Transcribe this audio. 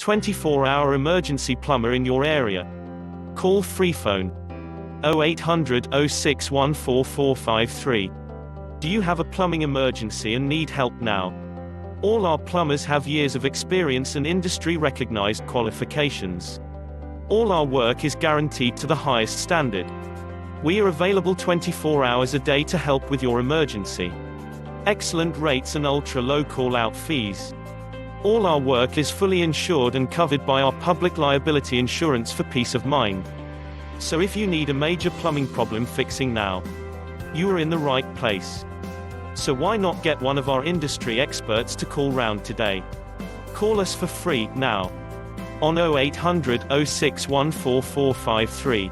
24-hour emergency plumber in your area. Call free phone 0800 06144453. Do you have a plumbing emergency and need help now? All our plumbers have years of experience and industry-recognized qualifications. All our work is guaranteed to the highest standard. We are available 24 hours a day to help with your emergency. Excellent rates and ultra-low call-out fees. All our work is fully insured and covered by our public liability insurance for peace of mind. So if you need a major plumbing problem fixing now, you are in the right place. So why not get one of our industry experts to call round today? Call us for free, now, on 0800 06144453.